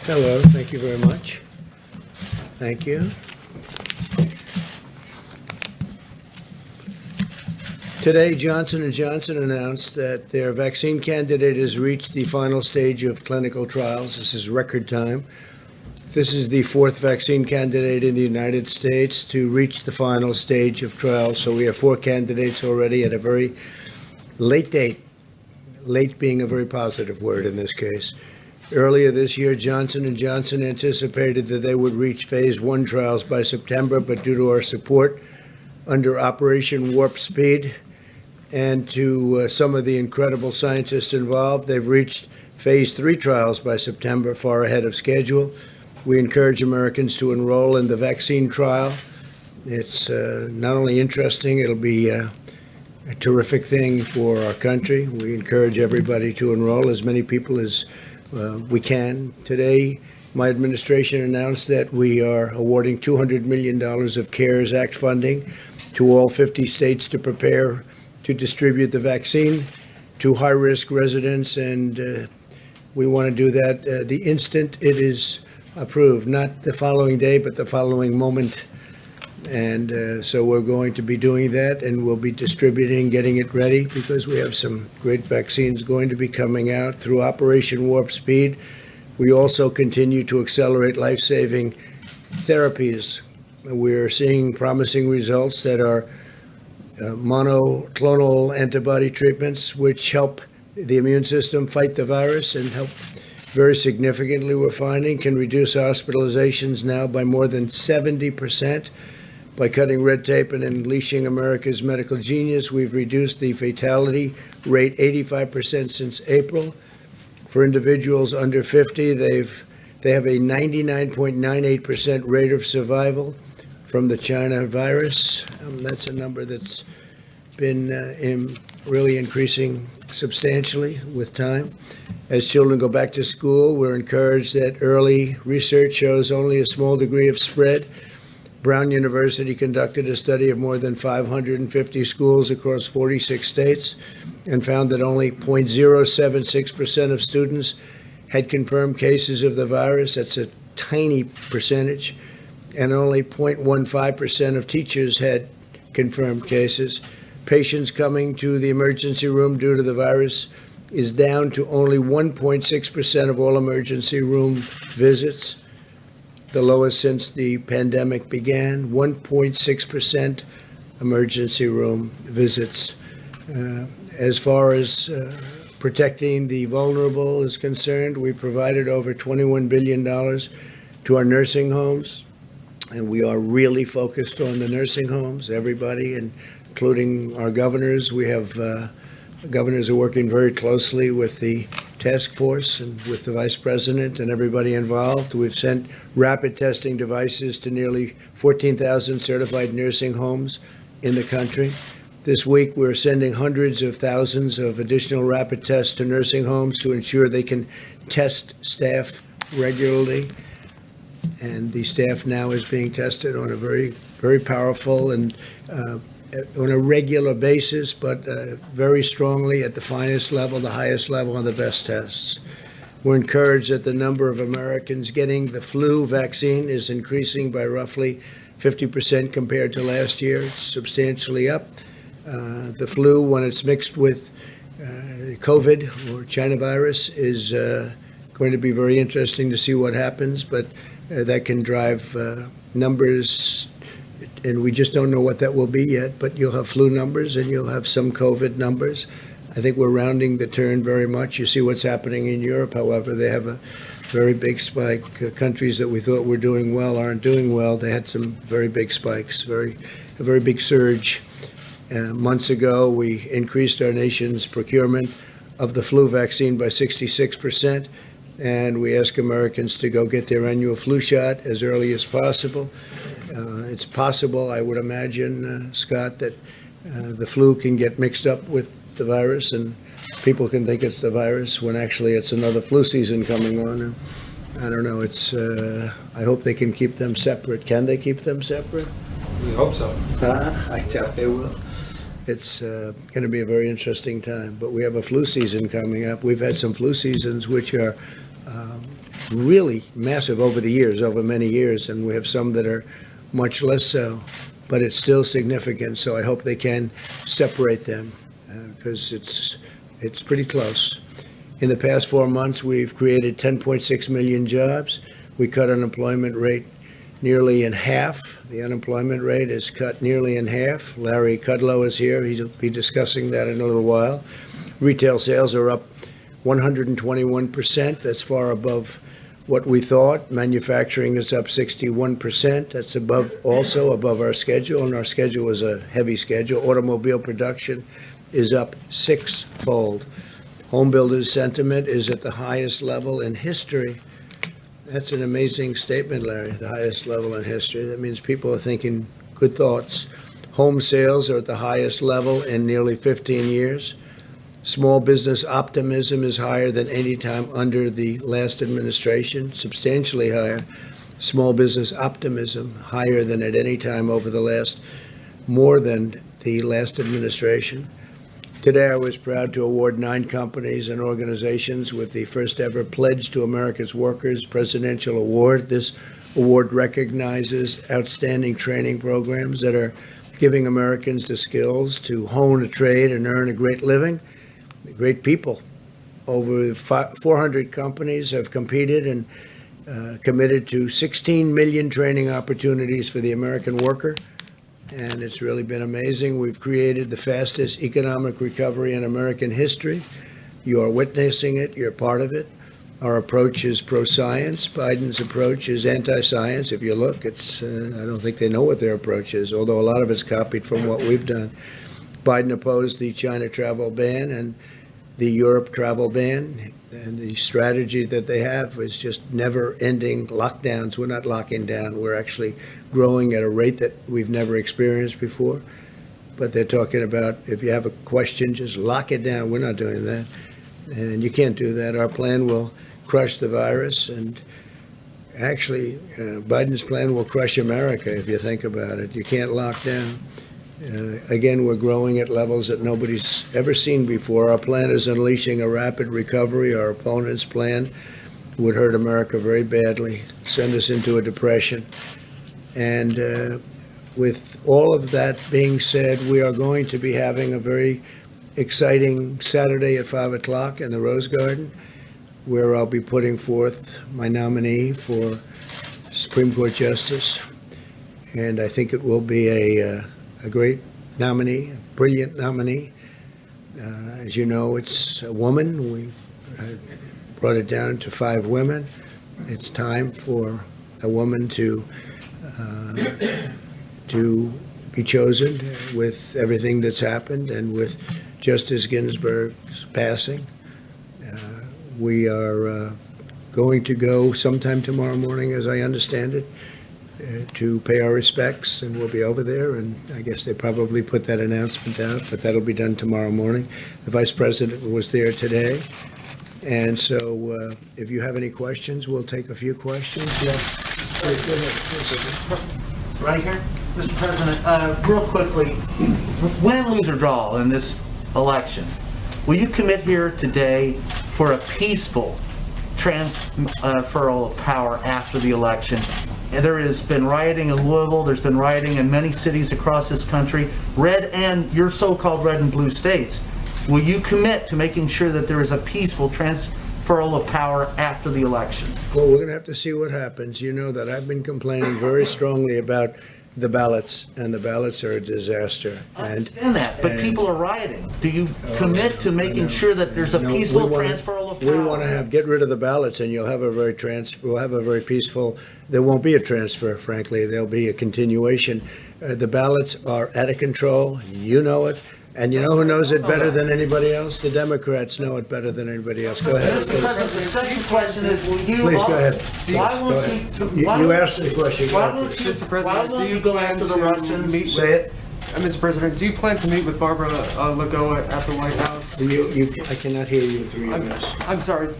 Hello, thank you very much. Thank you. Today, Johnson & Johnson announced that their vaccine candidate has reached the final stage of clinical trials. This is record time. This is the fourth vaccine candidate in the United States to reach the final stage of trials. So we have four candidates already at a very late date, late being a very positive word in this case. Earlier this year, Johnson & Johnson anticipated that they would reach phase 1 trials by September, but due to our support under Operation Warp Speed and to some of the incredible scientists involved, they've reached phase 3 trials by September, far ahead of schedule. We encourage Americans to enroll in the vaccine trial. It's not only interesting, it'll be a terrific thing for our country. We encourage everybody to enroll, as many people as we can. Today, my administration announced that we are awarding $200 million of CARES Act funding to all 50 states to prepare to distribute the vaccine to high-risk residents, and we want to do that the instant it is approved, not the following day, but the following moment. And so we're going to be doing that, and we'll be distributing, getting it ready, because we have some great vaccines going to be coming out through Operation Warp Speed. We also continue to accelerate life-saving therapies. We're seeing promising results that are monoclonal antibody treatments, which help the immune system fight the virus and help very significantly, we're finding, can reduce hospitalizations now by more than 70%. By cutting red tape and unleashing America's medical genius, we've reduced the fatality rate 85% since April. For individuals under 50, they have a 99.98% rate of survival from the China virus. That's a number that's been really increasing substantially with time. As children go back to school, we're encouraged that early research shows only a small degree of spread. Brown University conducted a study of more than 550 schools across 46 states and found that only 0.076% of students had confirmed cases of the virus. That's a tiny percentage. And only 0.15% of teachers had confirmed cases. Patients coming to the emergency room due to the virus is down to only 1.6% of all emergency room visits, the lowest since the pandemic began. 1.6% emergency room visits. As far as protecting the vulnerable is concerned, we provided over $21 billion to our nursing homes, and we are really focused on the nursing homes, everybody, including our governors. We have governors are working very closely with the task force and with the vice president and everybody involved. We've sent rapid testing devices to nearly 14,000 certified nursing homes in the country. This week, we're sending hundreds of thousands of additional rapid tests to nursing homes to ensure they can test staff regularly. And the staff now is being tested on a very, very powerful and on a regular basis, but very strongly at the finest level, the highest level, and the best tests. We're encouraged that the number of Americans getting the flu vaccine is increasing by roughly 50% compared to last year. It's substantially up. The flu, when it's mixed with COVID or China virus, is going to be very interesting to see what happens, but that can drive numbers, and we just don't know what that will be yet, but you'll have flu numbers and you'll have some COVID numbers. I think we're rounding the turn very much. You see what's happening in Europe, however, they have a very big spike. Countries that we thought were doing well aren't doing well. They had some very big spikes, a very big surge. Months ago, we increased our nation's procurement of the flu vaccine by 66%, and we ask Americans to go get their annual flu shot as early as possible. It's possible, I would imagine, Scott, that the flu can get mixed up with the virus, and people can think it's the virus when actually it's another flu season coming on. And I don't know. It's. I hope they can keep them separate. Can they keep them separate? We hope so. I doubt they will. It's going to be a very interesting time. But we have a flu season coming up. We've had some flu seasons which are really massive over the years, over many years, and we have some that are much less so, but it's still significant. So I hope they can separate them because it's pretty close. In the past 4 months, we've created 10.6 million jobs. We cut unemployment rate nearly in half. The unemployment rate is cut nearly in half. Larry Kudlow is here. He'll be discussing that in a little while. Retail sales are up 121%. That's far above what we thought. Manufacturing is up 61%. That's also above our schedule, and our schedule is a heavy schedule. Automobile production is up sixfold. Home builders' sentiment is at the highest level in history. That's an amazing statement, Larry, the highest level in history. That means people are thinking good thoughts. Home sales are at the highest level in nearly 15 years. Small business optimism is higher than any time under the last administration, substantially higher. Small business optimism higher than at any time over the last, more than the last administration. Today, I was proud to award 9 companies and organizations with the first ever Pledge to America's Workers Presidential Award. This award recognizes outstanding training programs that are giving Americans the skills to hone a trade and earn a great living. Great people. Over 400 companies have competed and committed to 16 million training opportunities for the American worker. And it's really been amazing. We've created the fastest economic recovery in American history. You are witnessing it. You're part of it. Our approach is pro-science. Biden's approach is anti-science. If you look, it's I don't think they know what their approach is, although a lot of it's copied from what we've done. Biden opposed the China travel ban and the Europe travel ban. And the strategy that they have is just never-ending lockdowns. We're not locking down. We're actually growing at a rate that we've never experienced before. But they're talking about if you have a question, just lock it down. We're not doing that. And you can't do that. Our plan will crush the virus. And actually, Biden's plan will crush America, if you think about it. You can't lock down. Again, we're growing at levels that nobody's ever seen before. Our plan is unleashing a rapid recovery. Our opponent's plan would hurt America very badly, send us into a depression. And with all of that being said, we are going to be having a very exciting Saturday at 5 o'clock in the Rose Garden, where I'll be putting forth my nominee for Supreme Court Justice. And I think it will be a great nominee, a brilliant nominee. As you know, it's a woman. We brought it down to 5 women. It's time for a woman to be chosen with everything that's happened and with Justice Ginsburg's passing. We are going to go sometime tomorrow morning, as I understand it, to pay our respects, and we'll be over there, and I guess they probably put that announcement out, but that'll be done tomorrow morning. The Vice President was there today, and so if you have any questions, we'll take a few questions. Yeah. Right here? Mr. President, real quickly, win, lose, or draw in this election, will you commit here today for a peaceful transferal of power after the election? There has been rioting in Louisville. There's been rioting in many cities across this country, red and your so-called red and blue states. Will you commit to making sure that there is a peaceful transferal of power after the election? Well, we're going to have to see what happens. You know that I've been complaining very strongly about the ballots, and the ballots are a disaster. I understand that, but people are rioting. Do you commit to making sure that there's a peaceful transferal of power? We want to get rid of the ballots, and you'll have we'll have a very peaceful. There won't be a transfer, frankly. There'll be a continuation. The ballots are out of control. You know it. And you know who knows it better than anybody else? The Democrats know it better than anybody else. Go ahead. Mr. President, the second question is, will you... Please, go ahead. Why won't you asked the question. Mr. President, do you go plan after the to Russians? meet Say it. Mr. President, do you plan to meet with Barbara Lagoa at the White House? I cannot hear you through your mask. I'm sorry.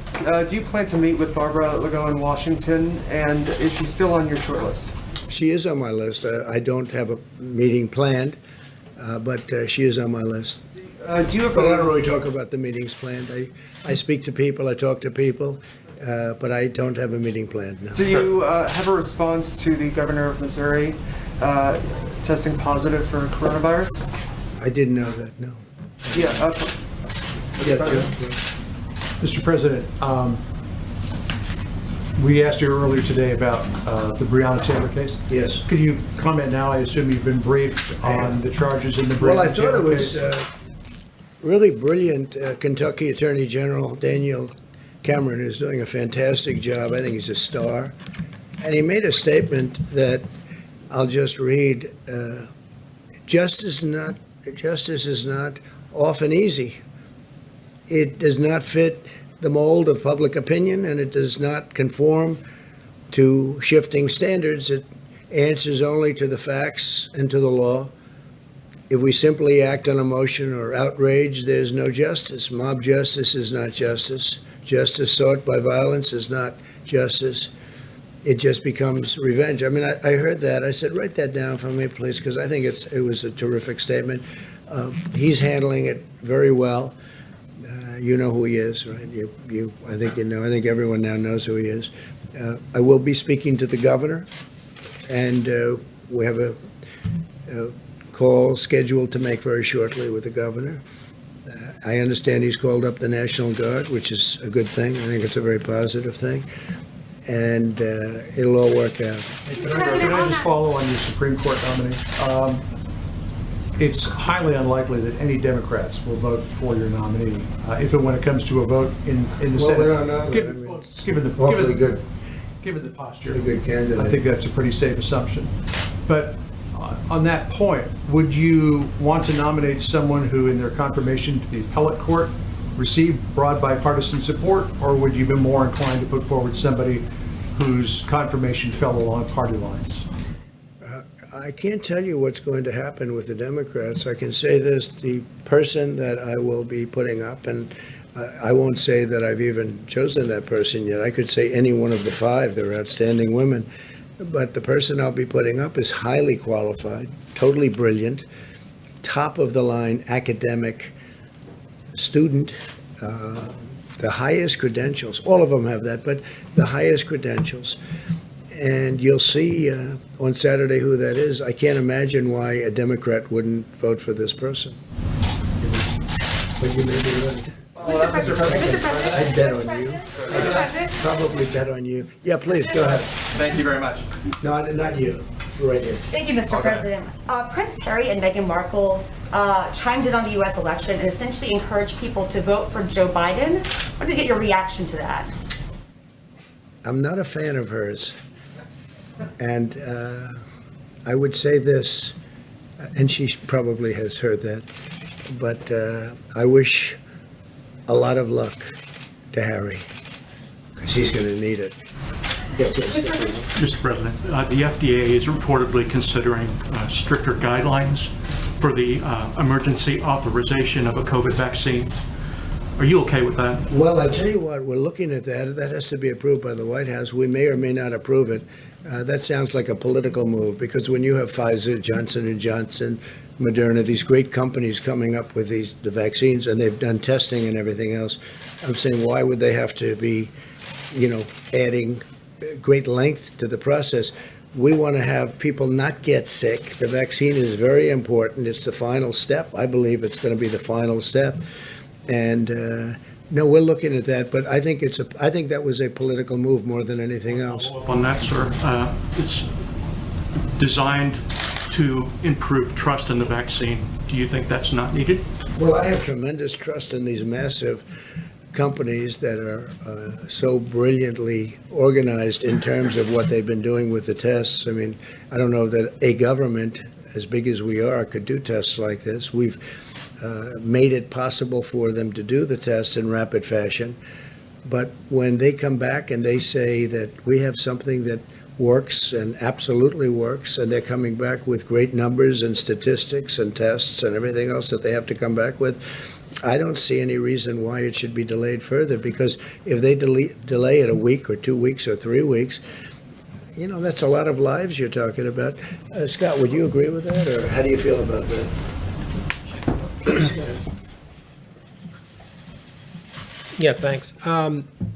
Do you plan to meet with Barbara Lagoa in Washington, and is she still on your short list? She is on my list. I don't have a meeting planned, but she is on my list. Do you have But I don't really talk about the meetings planned. I speak to people. I talk to people. but I don't have a meeting planned now. Do you have a response to the governor of Missouri testing positive for coronavirus? I didn't know that, no. Yeah. Yeah, Mr. President, we asked you earlier today about the Breonna Taylor case. Yes. Could you comment now? I assume you've been briefed on the charges in the Well, I Breonna thought it Taylor was case. really brilliant. Kentucky Attorney General Daniel Cameron is doing a fantastic job. I think he's a star. And he made a statement that I'll just read. Justice is not often easy. It does not fit the mold of public opinion, and it does not conform to shifting standards. It answers only to the facts and to the law. If we simply act on emotion or outrage, there's no justice. Mob justice is not justice. Justice sought by violence is not justice. It just becomes revenge. I mean, I heard that. I said, write that down for me, please, because I think it was a terrific statement. He's handling it very well. You know who he is, right? I think you know. I think everyone now knows who he is. I will be speaking to the governor, and we have a call scheduled to make very shortly with the governor. I understand he's called up the National Guard, which is a good thing. I think it's a very positive thing, and it'll all work out. Can I just follow on your Supreme Court nominee? It's highly unlikely that any Democrats will vote for your nominee if and when it comes to a vote in the Well, Senate. we don't know that. Given Awfully good. Given the posture, A good candidate. I think that's a pretty safe assumption. But on that point, would you want to nominate someone who, in their confirmation to the appellate court, received broad bipartisan support, or would you be more inclined to put forward somebody whose confirmation fell along party lines? I can't tell you what's going to happen with the Democrats. I can say this, the person that I will be putting up, and I won't say that I've even chosen that person yet. I could say any one of the five. They're outstanding women. But the person I'll be putting up is highly qualified, totally brilliant, top of the line academic student, the highest credentials. All of them have that, but the highest credentials. And you'll see on Saturday who that is. I can't imagine why a Democrat wouldn't vote for this person. But you may be right. Mr. President. I'd bet on you. Mr. President. Probably bet on you. Yeah, please, go ahead. Thank you very much. No, not you. Right here. Thank you, Mr. Okay. President. Prince Harry and Meghan Markle chimed in on the U.S. election and essentially encouraged people to vote for Joe Biden. I want to get your reaction to that. I'm not a fan of hers. And I would say this, and she probably has heard that, but I wish a lot of luck to Harry, because he's going to need it. Yeah, please. Mr. President, the FDA is reportedly considering stricter guidelines for the emergency authorization of a COVID vaccine. Are you okay with that? Well, I tell you what, we're looking at that. That has to be approved by the White House. We may or may not approve it. That sounds like a political move, because when you have Pfizer, Johnson & Johnson, Moderna, these great companies coming up with the vaccines, and they've done testing and everything else, I'm saying, why would they have to be, adding great length to the process? We want to have people not get sick. The vaccine is very important. It's the final step. I believe it's going to be the final step. And no, we're looking at that, but I think that was a political move more than anything else. Follow up on that, sir. It's designed to improve trust in the vaccine. Do you think that's not needed? Well, I have tremendous trust in these massive companies that are so brilliantly organized in terms of what they've been doing with the tests. I mean, I don't know that a government as big as we are could do tests like this. We've made it possible for them to do the tests in rapid fashion. But when they come back and they say that we have something that works and absolutely works, and they're coming back with great numbers and statistics and tests and everything else that they have to come back with, I don't see any reason why it should be delayed further, because if they delay it a week or 2 weeks or 3 weeks, that's a lot of lives you're talking about. Scott, would you agree with that, or how do you feel about that? Yeah, thanks.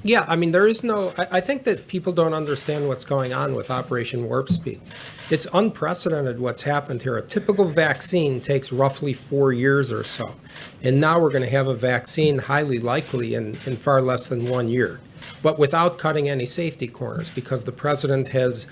Yeah, I mean, there is no, I think that people don't understand what's going on with Operation Warp Speed. It's unprecedented what's happened here. A typical vaccine takes roughly 4 years or so. And now we're going to have a vaccine highly likely in far less than 1 year, but without cutting any safety corners, because the president has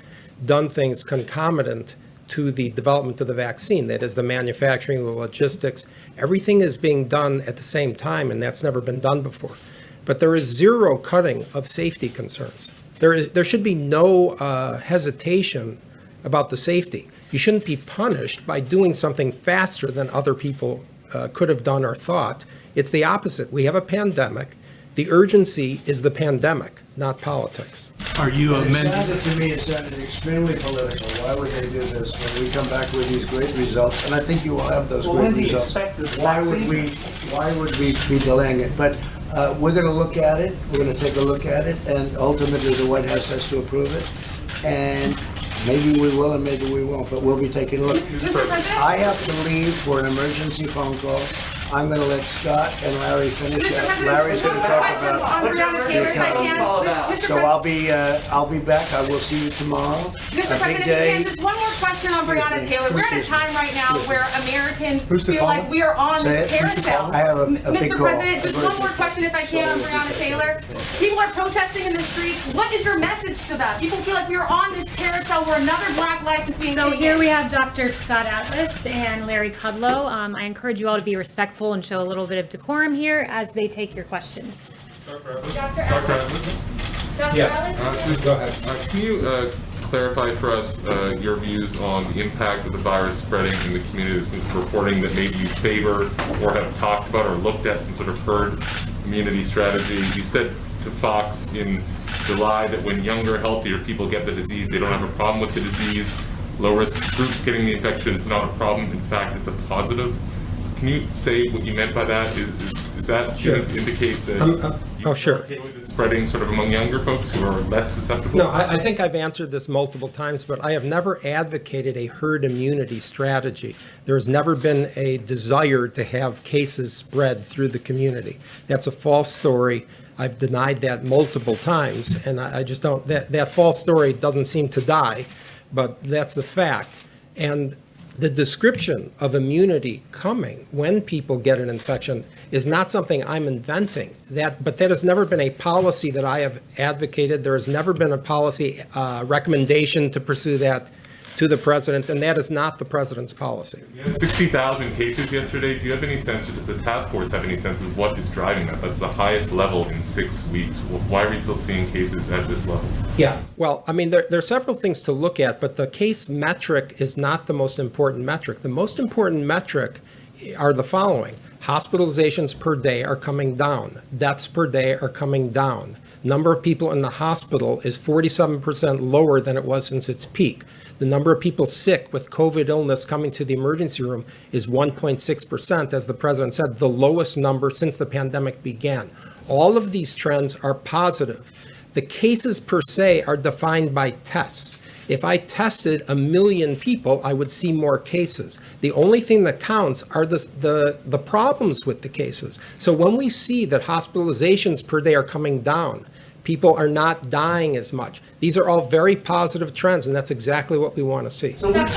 done things concomitant to the development of the vaccine. That is the manufacturing, the logistics, everything is being done at the same time, and that's never been done before. But there is zero cutting of safety concerns. There should be no hesitation about the safety. You shouldn't be punished by doing something faster than other people could have done or thought. It's the opposite. We have a pandemic. The urgency is the pandemic, not politics. Are you It amending? sounded to me, it sounded extremely political. Why would they do this when we come back with these great results? And I think you will have those Well, great when do you results. expect this Why would vaccine? why would we be delaying it? But we're going to look at it. We're going to take a look at it, and ultimately the White House has to approve it. And maybe we will, and maybe we won't. But we'll be taking a look. Mr. President? I have to leave for an emergency phone call. I'm going to let Scott and Larry finish Mr. up. President, Larry's just going to one more talk question about. on Breonna Taylor, if I can. Mr. So I'll be back. I will see you tomorrow. Mr. A big President, if day. you can, just one more question on Breonna Taylor. We're in a time right now where Americans Who's the feel like caller? we are on Say this it. Who's the carousel. caller? I have a big Mr. call. President, just one more question if I can on Breonna Taylor. People are protesting in the streets. What is your message to them? People feel like we are on this carousel where another black life is being So taken. here we have Dr. Scott Atlas and Larry Kudlow. I encourage you all to be respectful and show a little bit of decorum here as they take your questions. Dr. Atlas? Dr. Atlas? Go ahead. Can you clarify for us your views on the impact of the virus spreading in the community? There's been some reporting that maybe you favor or have talked about or looked at some sort of herd immunity strategy. You said to Fox in July that when younger, healthier people get the disease, they don't have a problem with the disease. Low-risk groups getting the infection is not a problem. In fact, it's a positive. Can you say what you meant by that? Is that Sure. to indicate that Sure. okay with it spreading sort of among younger folks who are less susceptible? No, I think I've answered this multiple times, but I have never advocated a herd immunity strategy. There has never been a desire to have cases spread through the community. That's a false story. I've denied that multiple times, and I just don't, that false story doesn't seem to die, but that's the fact. And the description of immunity coming when people get an infection is not something I'm inventing. But that has never been a policy that I have advocated. There has never been a policy recommendation to pursue that to the president, and that is not the president's policy. You had 60,000 cases yesterday. Do you have any sense, or does the task force have any sense of what is driving that? That's the highest level in 6 weeks. Why are we still seeing cases at this level? Yeah, well, I mean, there are several things to look at, but the case metric is not the most important metric. The most important metric are the following. Hospitalizations per day are coming down. Deaths per day are coming down. Number of people in the hospital is 47% lower than it was since its peak. The number of people sick with COVID illness coming to the emergency room is 1.6%, as the president said, the lowest number since the pandemic began. All of these trends are positive. The cases per se are defined by tests. If I tested 1 million people, I would see more cases. The only thing that counts are the problems with the cases. So when we see that hospitalizations per day are coming down, people are not dying as much. These are all very positive trends, and that's exactly what we want to see. So when do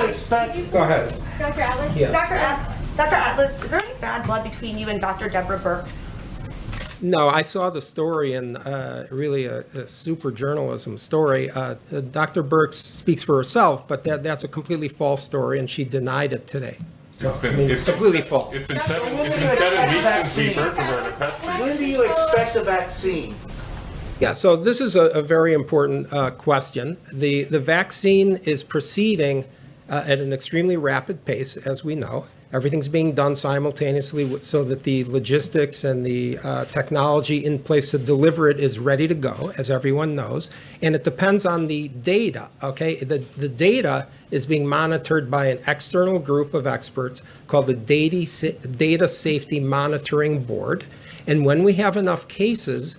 you expect? Go ahead. Dr. Atlas? Yeah. Dr. Atlas, is there any bad blood between you and Dr. Deborah Birx? No, I saw the story, and really a super journalism story. Dr. Birx speaks for herself, but that's a completely false story, and she denied it today. So, it's completely false. It's been 7 weeks since we heard from her in a press briefing. When do you expect a vaccine? Yeah, so this is a very important question. The vaccine is proceeding at an extremely rapid pace, as we know. Everything's being done simultaneously so that the logistics and the technology in place to deliver it is ready to go, as everyone knows. And it depends on the data, okay? The data is being monitored by an external group of experts called the Data Safety Monitoring Board. And when we have enough cases,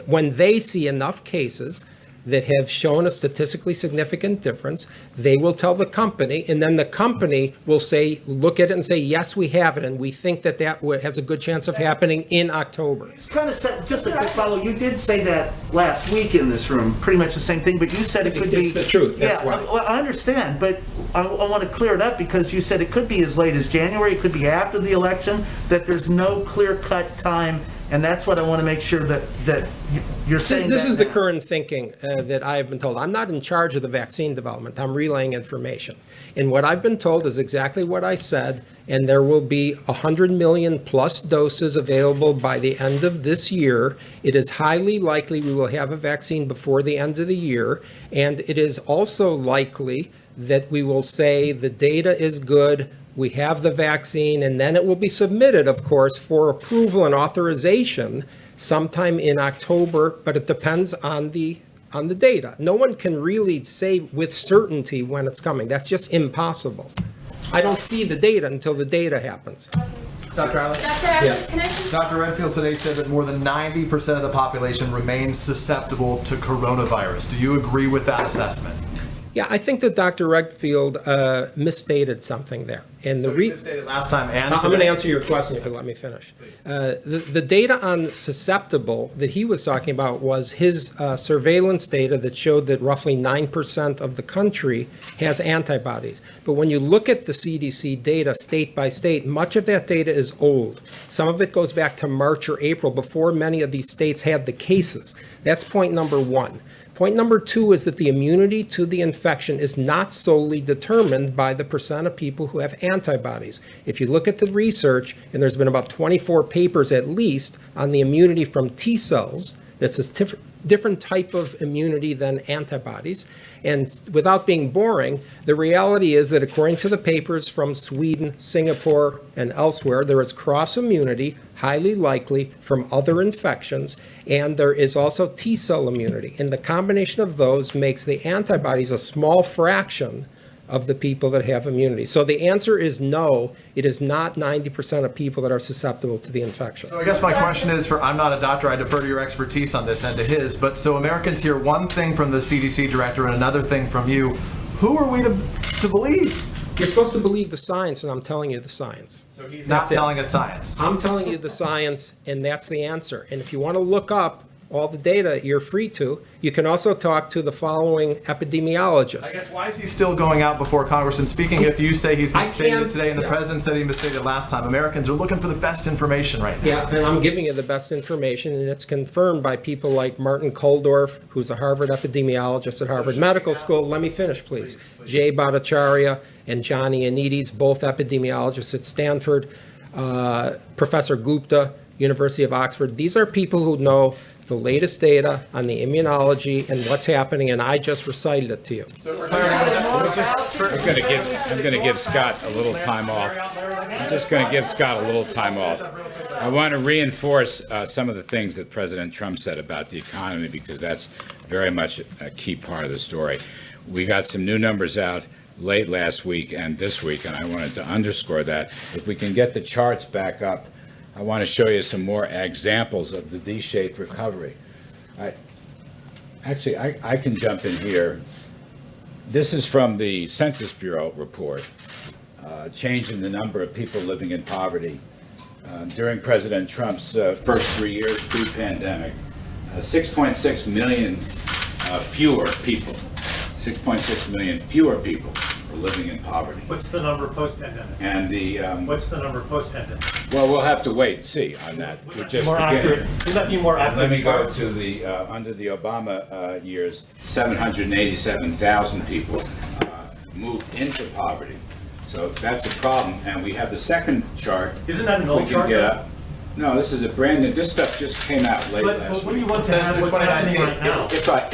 when they see enough cases, that have shown a statistically significant difference. They will tell the company, and then the company will say, look at it and say, yes, we have it, and we think that has a good chance of happening in October. It's kind of set, just a quick follow. You did say that last week in this room, pretty much the same thing, but you said it could be. It's the truth, that's yeah, why. Well, I understand, but I want to clear it up because you said it could be as late as January, it could be after the election, that there's no clear-cut time. And that's what I want to make sure that you're saying. This that is the now. current thinking that I have been told. I'm not in charge of the vaccine development. I'm relaying information. And what I've been told is exactly what I said, and there will be 100 million plus doses available by the end of this year. It is highly likely we will have a vaccine before the end of the year, and it is also likely that we will say the data is good, we have the vaccine, and then it will be submitted, of course, for approval and authorization sometime in October, but it depends on the data. No one can really say with certainty when it's coming. That's just impossible. I don't see the data until the data happens. Dr. Allen? Dr. Evans, can I just Dr. Redfield today said that more than 90% of the population remains susceptible to coronavirus. Do you agree with that assessment? Yeah, I think that Dr. Redfield misstated something there. And So you misstated last time and I'm going to today. answer your question if you let me finish. The data on susceptible that he was talking about was his surveillance data that showed that roughly 9% of the country has antibodies. But when you look at the CDC data state by state, much of that data is old. Some of it goes back to March or April before many of these states had the cases. That's point number one. Point number two is that the immunity to the infection is not solely determined by the percent of people who have antibodies. If you look at the research, and there's been about 24 papers at least on the immunity from T cells, that's a different type of immunity than antibodies. And without being boring, the reality is that according to the papers from Sweden, Singapore, and elsewhere, there is cross immunity, highly likely from other infections, and there is also T cell immunity. And the combination of those makes the antibodies a small fraction of the people that have immunity. So the answer is no, it is not 90% of people that are susceptible to the infection. So I guess my question is, I'm not a doctor, I defer to your expertise on this and to his, but so Americans hear one thing from the CDC director and another thing from you. Who are we to believe? You're supposed to believe the science, and I'm telling you the science. So he's not telling us science. I'm telling you the science, and that's the answer. And if you want to look up all the data, you're free to. You can also talk to the following epidemiologists. I guess why is he still going out before Congress and speaking if you say he's I misstated can't- today and the yeah. president said he misstated last time? Americans are looking for the best information right now. Yeah, and I'm giving you the best information, and it's confirmed by people like Martin Koldorf, who's a Harvard epidemiologist at Harvard Medical School. Let me finish, please. Jay Bhattacharya and Johnny Anides, both epidemiologists at Stanford. Professor Gupta, University of Oxford. These are people who know the latest data on the immunology and what's happening, and I just recited it to you. I'm going to give Scott a little time off. I'm just going to give Scott a little time off. I want to reinforce some of the things that President Trump said about the economy, because that's very much a key part of the story. We got some new numbers out late last week and this week, and I wanted to underscore that. If we can get the charts back up, I want to show you some more examples of the D-shaped recovery. I can jump in here. This is from the Census Bureau report, change in the number of people living in poverty. During President Trump's first 3 years pre-pandemic, 6.6 million fewer people, 6.6 million fewer people were living in poverty. What's the number post-pandemic? And the, What's the number post-pandemic? well, we'll have to wait and see on that. We're just More accurate. beginning. Would that be more And accurate? let me go to the, under the Obama years, 787,000 people moved into poverty. So that's a problem. And we have the second chart. Isn't that an We old can chart? get up. No, this is a brand new, this stuff just came out late But last what do you week. want to Says have through what's happening 2019. right now?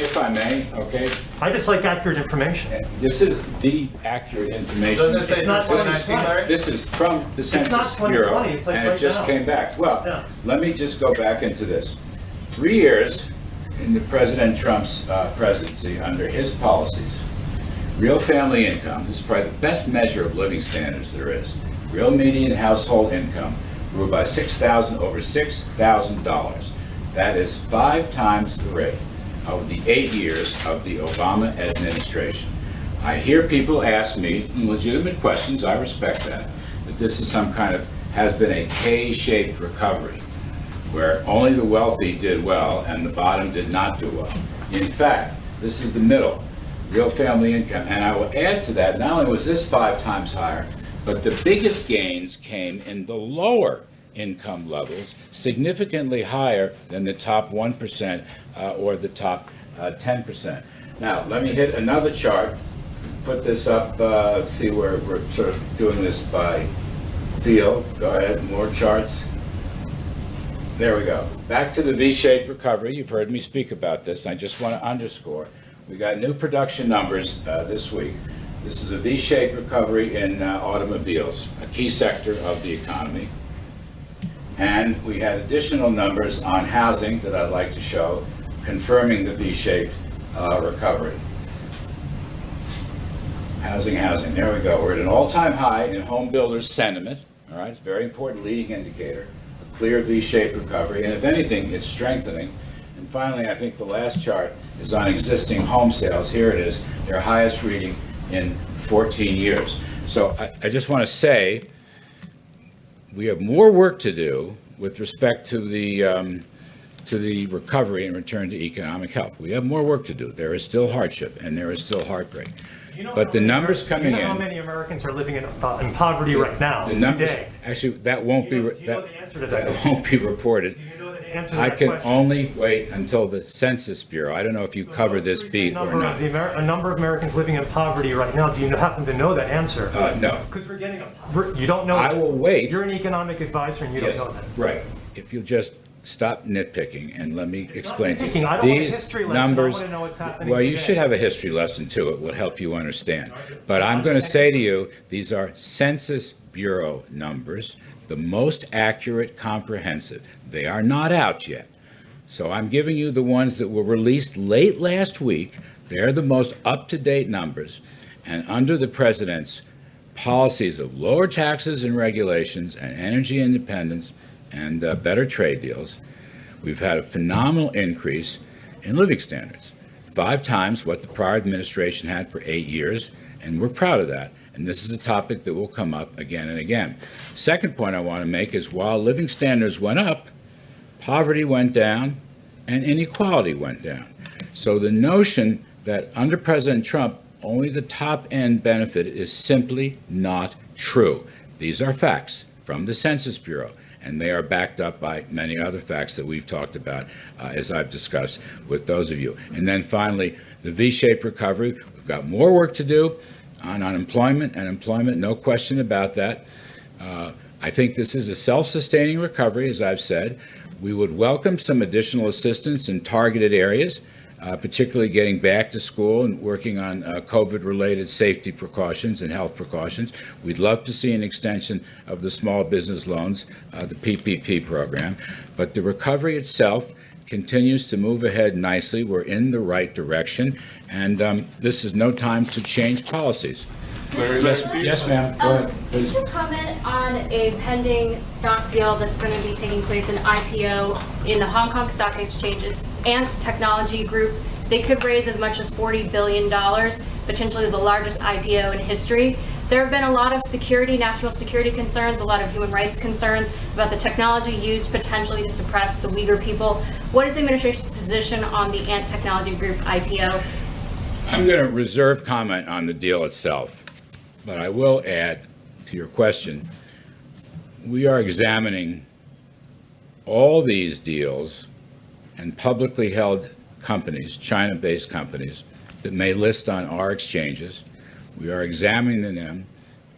If I may, okay? I just like accurate information. This is the accurate information. Doesn't it say It's not 2019, Larry? This is from the Census not 2020, Bureau, it's like and it right just now. came back. Well, Yeah. let me just go back into this. 3 years in the President Trump's presidency, under his policies, real family income, this is probably the best measure of living standards there is, real median household income grew by over $6,000. That is 5 times the rate of the 8 years of the Obama administration. I hear people ask me legitimate questions, I respect that this is some kind of, has been a K-shaped recovery, where only the wealthy did well and the bottom did not do well. In fact, this is the middle, real family income. And I will add to that, not only was this 5 times higher, but the biggest gains came in the lower income levels, significantly higher than the top 1% or the top 10%. Now, let me hit another chart, put this up, see where we're sort of doing this by field. Go ahead, more charts. There we go. Back to the V-shaped recovery. You've heard me speak about this. I just want to underscore. We got new production numbers this week. This is a V-shaped recovery in automobiles, a key sector of the economy. And we had additional numbers on housing that I'd like to show, confirming the V-shaped recovery. Housing. There we go. We're at an all-time high in home builders' sentiment. All right, it's a very important leading indicator. A clear V-shaped recovery, and if anything, it's strengthening. And finally, I think the last chart is on existing home sales. Here it is, their highest reading in 14 years. So I just want to say we have more work to do with respect to the recovery and return to economic health. We have more work to do. There is still hardship and there is still heartbreak. But the numbers coming in. Do you know how many Americans are living in poverty right now, the numbers, today? Actually, that won't be that won't be reported. Do you know the answer to I that can question? only wait until the Census Bureau. I don't know if you cover this beat or not. A number of Americans living in poverty right now. Do you happen to know that answer? No. Because you don't know. I will wait. You're an economic advisor and you Yes, don't know that. right. If you'll just stop nitpicking and let me explain to nitpicking. you. I don't want a These history lesson. I numbers, want to know what's happening well, you today. should have a history lesson too. It will help you understand. But I'm going to say to you, these are Census Bureau numbers, the most accurate, comprehensive. They are not out yet. So I'm giving you the ones that were released late last week. They're the most up-to-date numbers. And under the president's policies of lower taxes and regulations and energy independence and better trade deals, we've had a phenomenal increase in living standards, 5 times what the prior administration had for 8 years, and we're proud of that. And this is a topic that will come up again and again. Second point I want to make is while living standards went up, poverty went down and inequality went down. So the notion that under President Trump, only the top end benefited is simply not true. These are facts from the Census Bureau, and they are backed up by many other facts that we've talked about, as I've discussed with those of you. And then finally, the V-shaped recovery. We've got more work to do on unemployment and employment, no question about that. I think this is a self-sustaining recovery, as I've said. We would welcome some additional assistance in targeted areas, particularly getting back to school and working on COVID-related safety precautions and health precautions. We'd love to see an extension of the small business loans, the PPP program. But the recovery itself continues to move ahead nicely. We're in the right direction, and this is no time to change policies. Yes, ma'am. Go ahead, please. Could you comment on a pending stock deal that's going to be taking place in IPO in the Hong Kong Stock Exchange's Ant Technology Group? They could raise as much as $40 billion, potentially the largest IPO in history. There have been a lot of national security concerns, a lot of human rights concerns about the technology used potentially to suppress the Uyghur people. What is the administration's position on the Ant Technology Group IPO? I'm going to reserve comment on the deal itself, but I will add to your question. We are examining all these deals and publicly held companies, China-based companies, that may list on our exchanges. We are examining them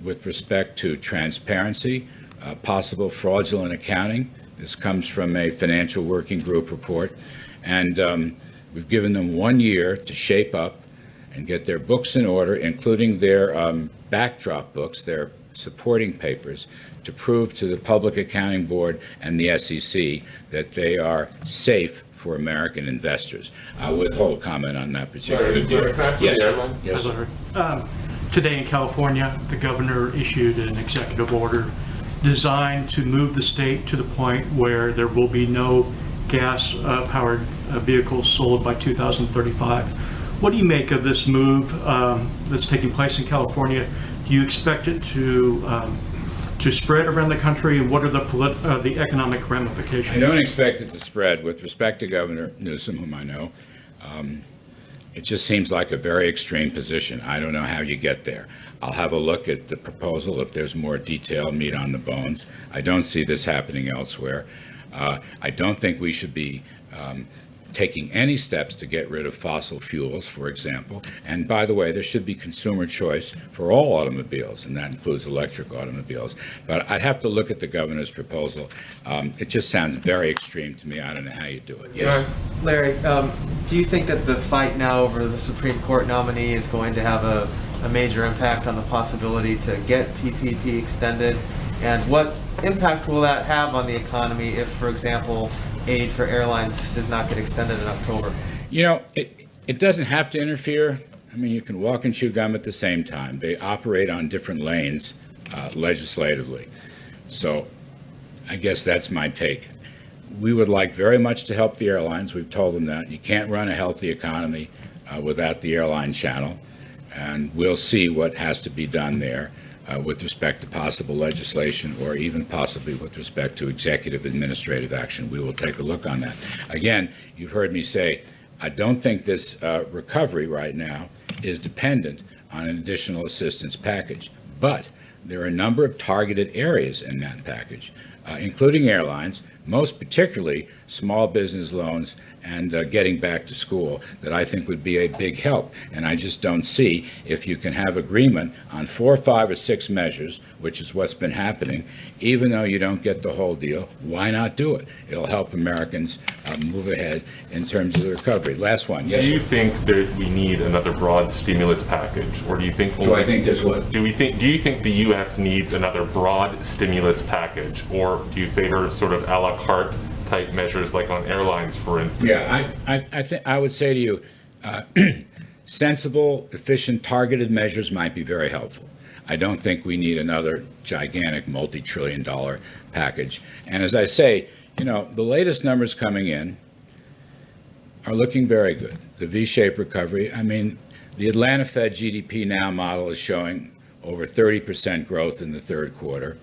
with respect to transparency, possible fraudulent accounting. This comes from a financial working group report. And we've given them 1 year to shape up and get their books in order, including their backdrop books, their supporting papers, to prove to the Public Accounting Board and the SEC that they are safe for American investors. I'll withhold comment on that particular deal. Yes. Today in California, the governor issued an executive order designed to move the state to the point where there will be no gas-powered vehicles sold by 2035. What do you make of this move that's taking place in California? Do you expect it to spread around the country, and what are the economic ramifications? I don't expect it to spread. With respect to Governor Newsom, whom I know, it just seems like a very extreme position. I don't know how you get there. I'll have a look at the proposal if there's more detail, meat on the bones. I don't see this happening elsewhere. I don't think we should be taking any steps to get rid of fossil fuels, for example. And by the way, there should be consumer choice for all automobiles, and that includes electric automobiles. But I'd have to look at the governor's proposal. It just sounds very extreme to me. I don't know how you do it. Yes. Larry, do you think that the fight now over the Supreme Court nominee is going to have a major impact on the possibility to get PPP extended? And what impact will that have on the economy if, for example, aid for airlines does not get extended in October? You know, it doesn't have to interfere. I mean, you can walk and chew gum at the same time. They operate on different lanes legislatively. So I guess that's my take. We would like very much to help the airlines. We've told them that. You can't run a healthy economy without the airline channel. And we'll see what has to be done there with respect to possible legislation or even possibly with respect to executive administrative action. We will take a look on that. Again, you've heard me say, I don't think this recovery right now is dependent on an additional assistance package. But there are a number of targeted areas in that package, including airlines, most particularly small business loans and getting back to school, that I think would be a big help. And I just don't see, if you can have agreement on 4, 5, or 6 measures, which is what's been happening, even though you don't get the whole deal, why not do it? It'll help Americans move ahead in terms of the recovery. Last one. Yes. Do you think that we need another broad stimulus package, or do you think? Do I think there's what? Do you think the U.S. needs another broad stimulus package, or do you favor sort of a la carte type measures like on airlines, for instance? Yeah, I think I would say to you, sensible, efficient, targeted measures might be very helpful. I don't think we need another gigantic multi-trillion-dollar package. And as I say, you know, the latest numbers coming in are looking very good. The V-shaped recovery. I mean, the Atlanta Fed GDP Now model is showing over 30% growth in the third quarter.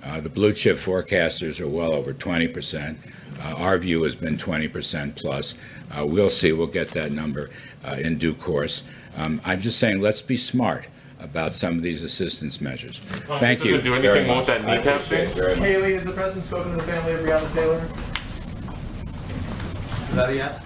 The blue chip forecasters are well over 20%. Our view has been 20% plus. We'll see. We'll get that number in due course. I'm just saying, let's be smart about some of these assistance measures. Thank you. Do anything more with that kneecap thing? Haley, has the president spoken to the family of Breonna Taylor? Is that a yes?